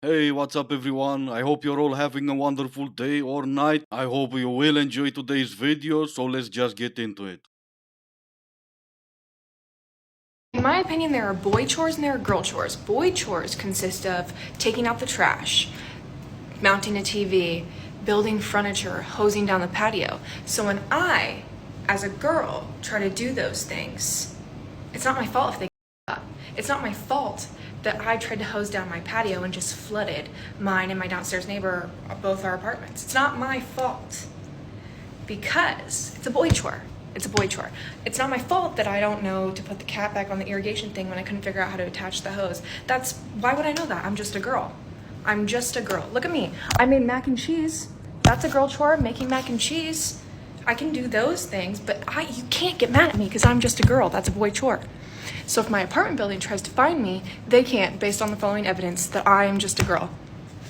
Hey, what's up everyone? I hope you're all having a wonderful day or night. I hope you will enjoy today's video, so let's just get into it. In my opinion, there are boy chores and there are girl chores. Boy chores consist of taking out the trash, mounting a TV, building furniture, hosing down the patio. So when I, as a girl, try to do those things, it's not my fault if they up. It's not my fault that I tried to hose down my patio and just flooded mine and my downstairs neighbor, both our apartments. It's not my fault because it's a boy chore. It's a boy chore. It's not my fault that I don't know to put the cap back on the irrigation thing when I couldn't figure out how to attach the hose. Why would I know that? I'm just a girl. I'm just a girl. Look at me. I made mac and cheese. That's a girl chore, making mac and cheese. I can do those things, but you can't get mad at me because I'm just a girl. That's a boy chore. So if my apartment building tries to find me, they can't based on the following evidence that I am just a girl.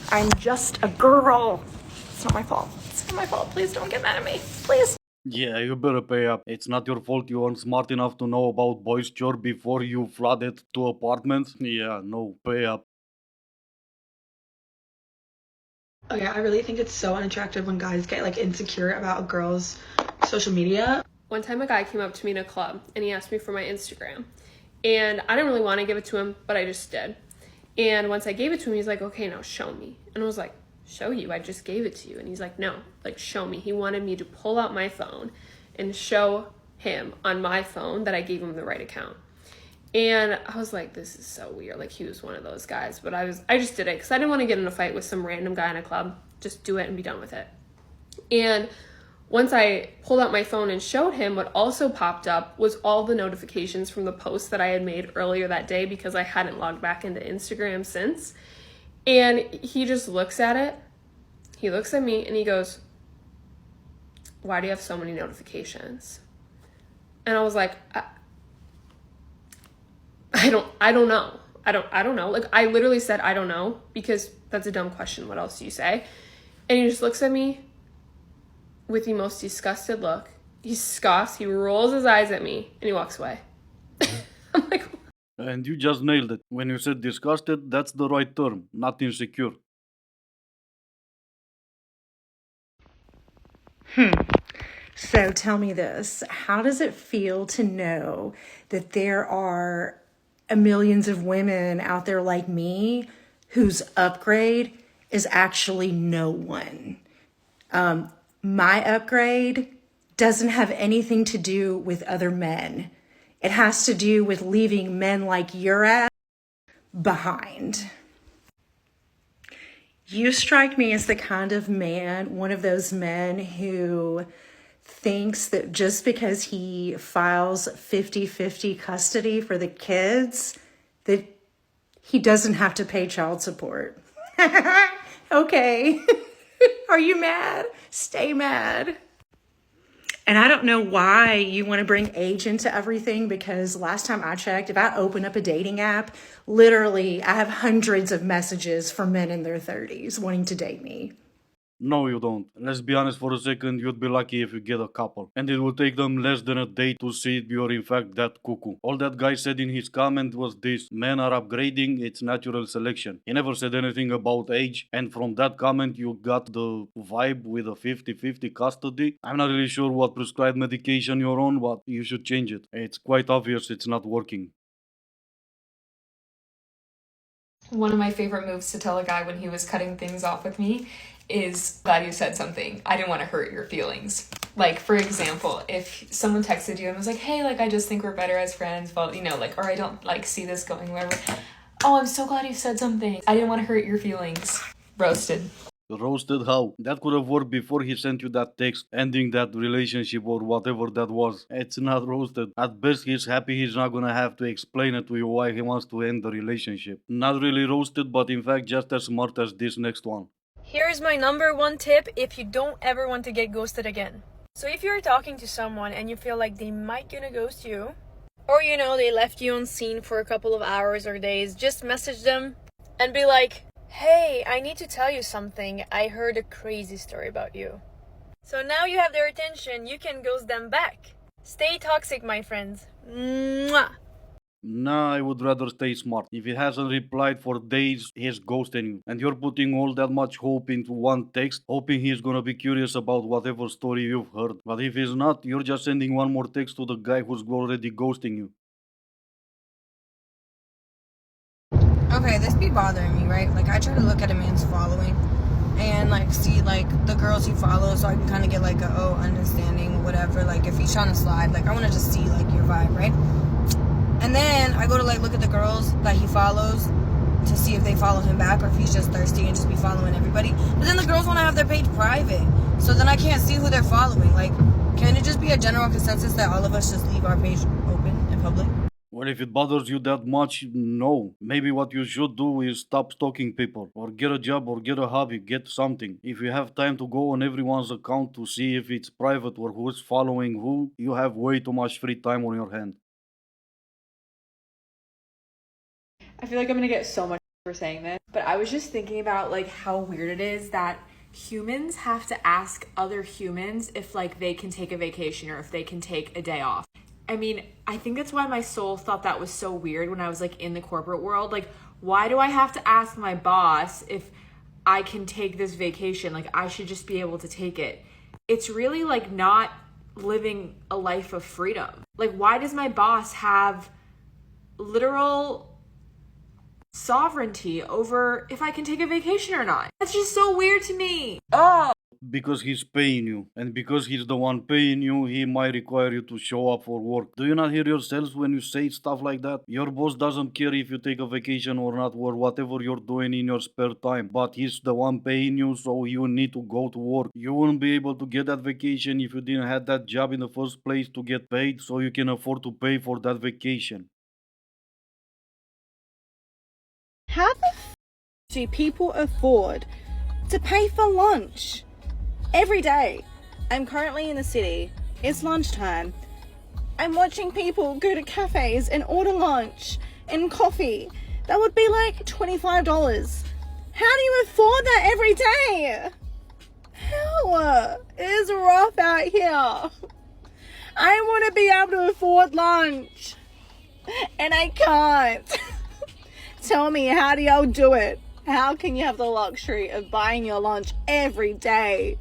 I'm just a girl. It's not my fault. It's not my fault. Please don't get mad at me. Please. Yeah, you better pay up. It's not your fault you weren't smart enough to know about boys' chore before you flooded two apartments. Yeah, no, pay up. Okay, I really think it's so unattractive when guys get like insecure about a girl's social media. One time a guy came up to me in a club and he asked me for my Instagram. And I didn't really want to give it to him, but I just did. And once I gave it to him, he's like, okay, now show me. And I was like, show you? I just gave it to you. And he's like, no, like show me. He wanted me to pull out my phone and show him on my phone that I gave him the right account. And I was like, this is so weird. Like he was one of those guys, but I just did it because I didn't want to get in a fight with some random guy in a club. Just do it and be done with it. And once I pulled out my phone and showed him, what also popped up was all the notifications from the posts that I had made earlier that day because I hadn't logged back into Instagram since. And he just looks at it. He looks at me and he goes, why do you have so many notifications? And I was like, I don't know. I don't know. Like I literally said, I don't know, because that's a dumb question. What else do you say? And he just looks at me with the most disgusted look. He scoffs, he rolls his eyes at me, and he walks away. I'm like, And you just nailed it. When you said disgusted, that's the right term, not insecure. So tell me this, how does it feel to know that there are millions of women out there like me whose upgrade is actually no one? My upgrade doesn't have anything to do with other men. It has to do with leaving men like your ass behind. You strike me as the kind of man, one of those men who thinks that just because he files 50-50 custody for the kids, that he doesn't have to pay child support. Okay. Are you mad? Stay mad. And I don't know why you want to bring age into everything, because last time I checked, if I open up a dating app, literally I have hundreds of messages from men in their 30s wanting to date me. No, you don't. Let's be honest for a second, you'd be lucky if you get a couple. And it will take them less than a day to see if you're in fact that cuckoo. All that guy said in his comment was this: men are upgrading, it's natural selection. He never said anything about age, and from that comment you got the vibe with a 50-50 custody. I'm not really sure what prescribed medication you're on, but you should change it. It's quite obvious it's not working. One of my favorite moves to tell a guy when he was cutting things off with me is, glad you said something. I didn't want to hurt your feelings. Like, for example, if someone texted you and was like, hey, like, I just think we're better as friends, well, you know, like, or I don't, like, see this going wherever. Oh, I'm so glad you said something. I didn't want to hurt your feelings. Roasted. Roasted how? That could have worked before he sent you that text ending that relationship or whatever that was. It's not roasted. At best he's happy he's not gonna have to explain it to you why he wants to end the relationship. Not really roasted, but in fact just as smart as this next one. Here's my number one tip if you don't ever want to get ghosted again. So if you're talking to someone and you feel like they might gonna ghost you, or you know, they left you on scene for a couple of hours or days, just message them and be like, hey, I need to tell you something. I heard a crazy story about you. So now you have their attention, you can ghost them back. Stay toxic, my friends. Mwah! Nah, I would rather stay smart. If he hasn't replied for days, he's ghosting you. And you're putting all that much hope into one text, hoping he's gonna be curious about whatever story you've heard. But if he's not, you're just sending one more text to the guy who's already ghosting you. Okay, this be bothering me, right? Like, I try to look at a man's following and, like, see, like, the girls he follows so I can kind of get, like, understanding, whatever. Like, if he's trying to slide, like, I want to just see, like, your vibe, right? And then I go to, like, look at the girls that he follows to see if they follow him back or if he's just thirsty and just be following everybody. But then the girls want to have their page private. So then I can't see who they're following. Like, can it just be a general consensus that all of us just leave our page open in public? Well, if it bothers you that much, no. Maybe what you should do is stop stalking people, or get a job, or get a hobby, get something. If you have time to go on everyone's account to see if it's private or who's following who, you have way too much free time on your hand. I feel like I'm gonna get so much for saying this, but I was just thinking about like how weird it is that humans have to ask other humans if like they can take a vacation or if they can take a day off. I mean, I think that's why my soul thought that was so weird when I was like in the corporate world. Like, why do I have to ask my boss if I can take this vacation? Like, I should just be able to take it. It's really like not living a life of freedom. Like, why does my boss have literal sovereignty over if I can take a vacation or not? That's just so weird to me. Oh. Because he's paying you, and because he's the one paying you, he might require you to show up for work. Do you not hear yourselves when you say stuff like that? Your boss doesn't care if you take a vacation or not, or whatever you're doing in your spare time, but he's the one paying you, so you need to go to work. You wouldn't be able to get that vacation if you didn't have that job in the first place to get paid, so you can afford to pay for that vacation. How the do people afford to pay for lunch? Every day. I'm currently in the city. It's lunchtime. I'm watching people go to cafes and order lunch and coffee. That would be like $25. How do you afford that every day? How? It is rough out here. I want to be able to afford lunch. And I can't. Tell me, how do y'all do it? How can you have the luxury of buying your lunch every day?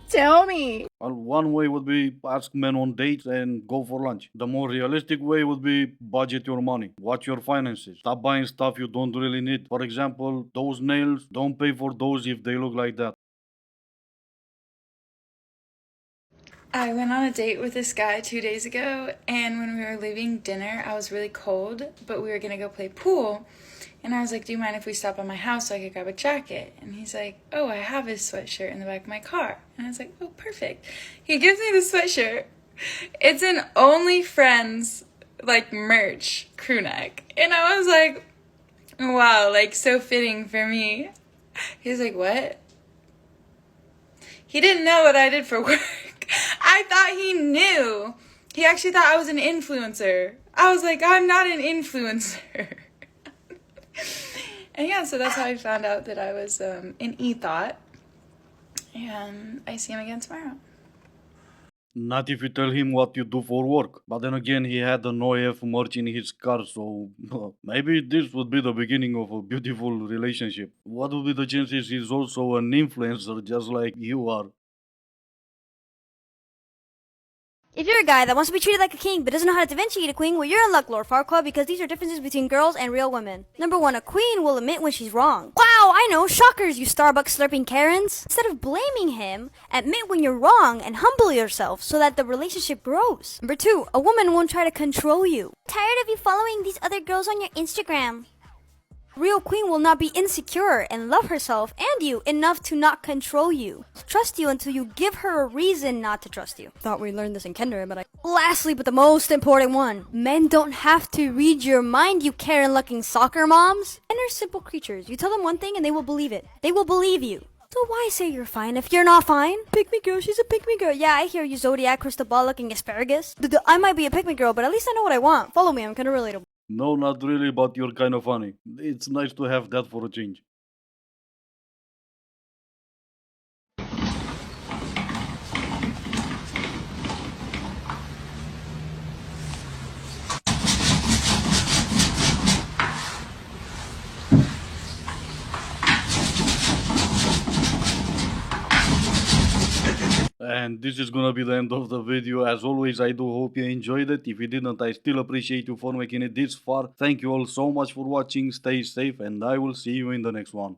Tell me. Well, one way would be ask men on dates and go for lunch. The more realistic way would be budget your money. Watch your finances. Stop buying stuff you don't really need. For example, those nails, don't pay for those if they look like that. I went on a date with this guy 2 days ago, and when we were leaving dinner, I was really cold, but we were gonna go play pool. And I was like, do you mind if we stop at my house so I could grab a jacket? And he's like, oh, I have his sweatshirt in the back of my car. And I was like, oh, perfect. He gives me the sweatshirt. It's an OnlyFriends, like, merch crew neck. And I was like, wow, like, so fitting for me. He's like, what? He didn't know what I did for work. I thought he knew. He actually thought I was an influencer. I was like, I'm not an influencer. And yeah, so that's how I found out that I was an e-thought. And I see him again tomorrow. Not if you tell him what you do for work. But then again, he had an OF merch in his car, so maybe this would be the beginning of a beautiful relationship. What would be the chances he's also an influencer just like you are? If you're a guy that wants to be treated like a king but doesn't know how to differentiate a queen, well, you're in luck, Lord Farquaad, because these are differences between girls and real women. Number 1, a queen will admit when she's wrong. Wow, I know, shockers, you Starbucks slurping Karens. Instead of blaming him, admit when you're wrong and humble yourself so that the relationship grows. Number 2, a woman won't try to control you. Tired of you following these other girls on your Instagram. Real queen will not be insecure and love herself and you enough to not control you. Trust you until you give her a reason not to trust you. Thought we learned this in kinder, but Lastly, but the most important one, men don't have to read your mind, you Karen-looking soccer moms. Men are simple creatures. You tell them one thing and they will believe it. They will believe you. So why say you're fine if you're not fine? Pick me girl, she's a pick me girl. Yeah, I hear you, Zodiac crystal ball looking asparagus. I might be a pick me girl, but at least I know what I want. Follow me, I'm kinda relatable. No, not really, but you're kind of funny. It's nice to have that for a change. And this is gonna be the end of the video. As always, I do hope you enjoyed it. If you didn't, I still appreciate you for making it this far. Thank you all so much for watching. Stay safe, and I will see you in the next one.